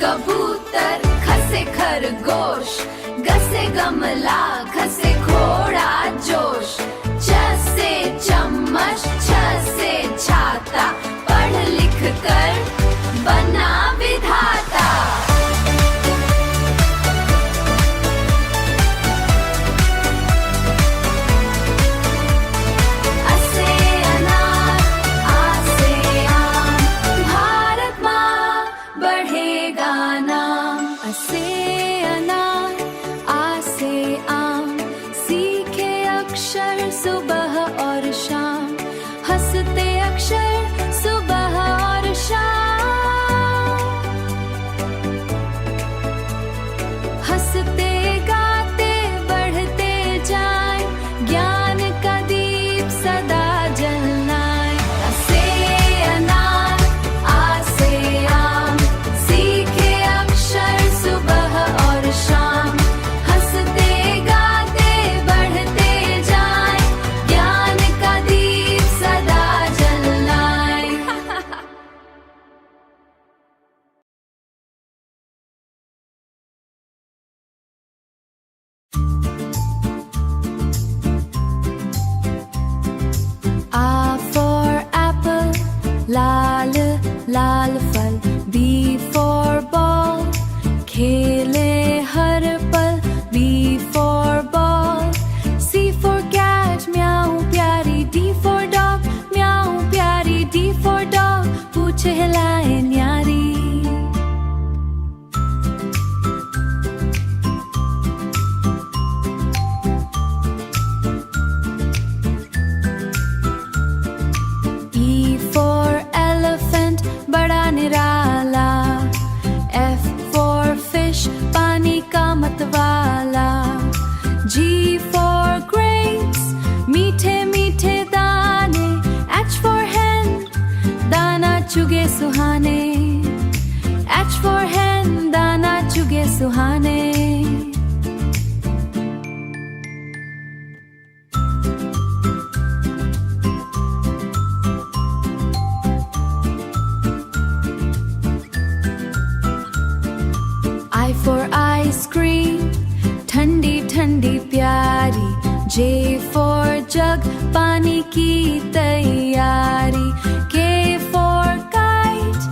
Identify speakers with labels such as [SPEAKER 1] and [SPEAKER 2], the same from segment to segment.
[SPEAKER 1] कबूतर, खसे खरगोश, गसे गमला, खसे घोड़ा जोश। च से चम्मच, छ से छाता, पढ़ लिख कर बना विधाता।
[SPEAKER 2] सुबह और शाम, हंसते अक्षर सुबह और शाम, हंसते गाते बढ़ते जाए, ज्ञान का दीप सदा जलाए। अ से अनार, आ से आम, सीखे अक्षर सुबह और शाम, हंसते गाते बढ़ते लाल लाल फल। B for ball, खेले हर पल। B for ball, C for cat, म्याऊं प्यारी। D for dog, म्याऊं प्यारी। D for dog, पूछ हिलाए न्यारी। बड़ा निराला। F for fish, पानी का मतवाला। G for grapes, मीठे मीठे दाने। H for hen, दाना चुगे सुहाने। H for hen, दाना चुगे सुहाने। I for ice cream, ठंडी ठंडी प्यारी। J for jug, पानी की तैयारी। K for kite,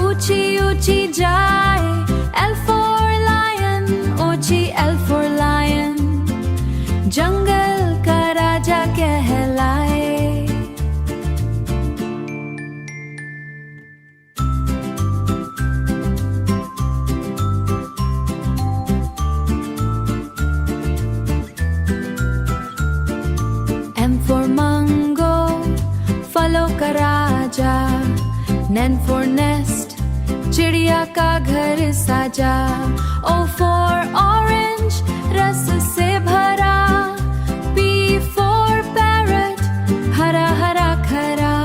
[SPEAKER 2] ऊंची ऊंची जाए। L for lion, ऊंची L for lion, जंगल का राजा कहलाए। M for mango, फलों का राजा। N for nest, चिड़िया का घर साजा। O for orange, रस से भरा। P for parrot, हरा हरा खरा,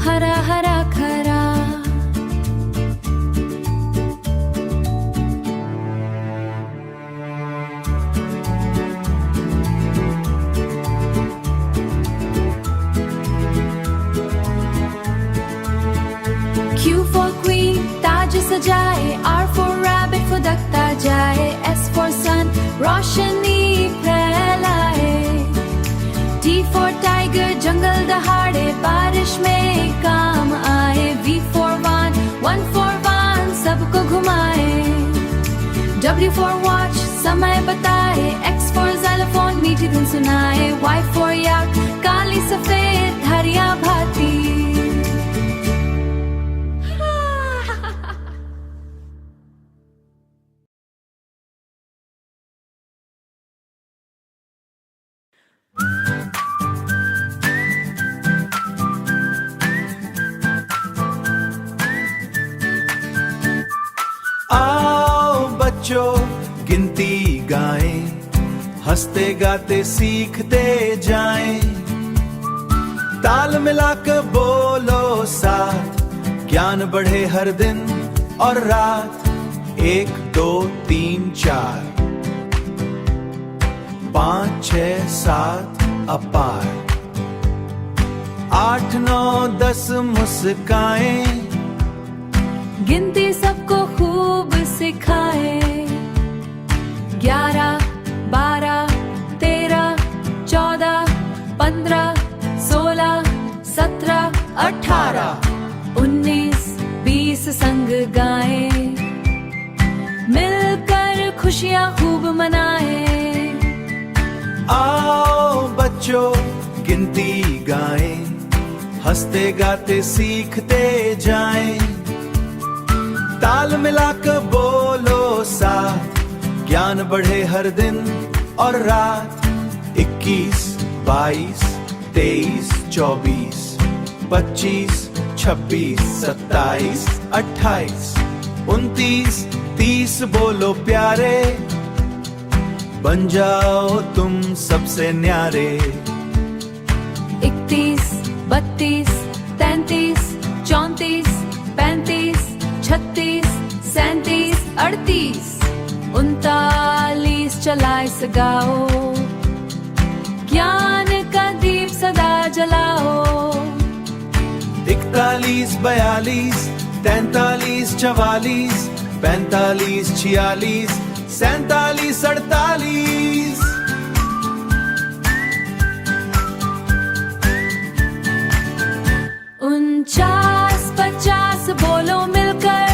[SPEAKER 2] हरा हरा खरा। Q for queen, ताज सजाए। R for rabbit, फुदकता जाए। S for sun, रोशनी फैलाए। T for tiger, जंगल दहाड़े, बारिश में काम आए। V for one for one, सबको घुमाए। W for watch, समय बताए। X for xylophone, मीठी धुन सुनाए। Y for yak, काली सफेद हरिया भाती।
[SPEAKER 3] आओ बच्चों गिनती गाएं, हंसते गाते सीखते जाएं। ताल मिलाकर बोलो साथ, ज्ञान बढ़े हर दिन और रात। 1 2 3 4 5 6 7 अपार। 8 9 10 मुस्काएं,
[SPEAKER 2] गिनती सबको खूब सिखाए। 11, 12, 13, 14, 15, 16, 17, 18, 19, 20 संग गाए। मिलकर खुशियाँ खूब मनाए।
[SPEAKER 3] आओ बच्चों गिनती गाएं, हंसते गाते सीखते जाएं। ताल मिलाकर बोलो साथ, ज्ञान बढ़े हर दिन और रात। 21, 22, 23, 24, 25, 26, 27, 28, 29, 30 बोलो प्यारे, बन जाओ तुम सबसे न्यारे।
[SPEAKER 2] 31, 32, 33, 34, 35, 36, 37, 38, 39 चलाए सगाओ। ज्ञान का दीप सदा जलाओ।
[SPEAKER 3] 41, 42, 43, 44, 45, 46, 47, 48,
[SPEAKER 2] 49, 50 बोलो मिलकर,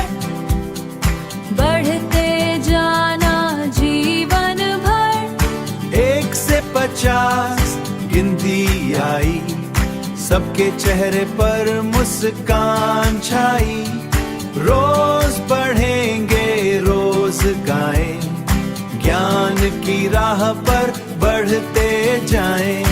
[SPEAKER 2] बढ़ते जाना जीवन भर।
[SPEAKER 3] 1 से 50 गिनती आई, सबके चेहरे पर मुस्कान छाई। रोज पढ़ेंगे रोज गाएं, ज्ञान की राह पर बढ़ते जाएं।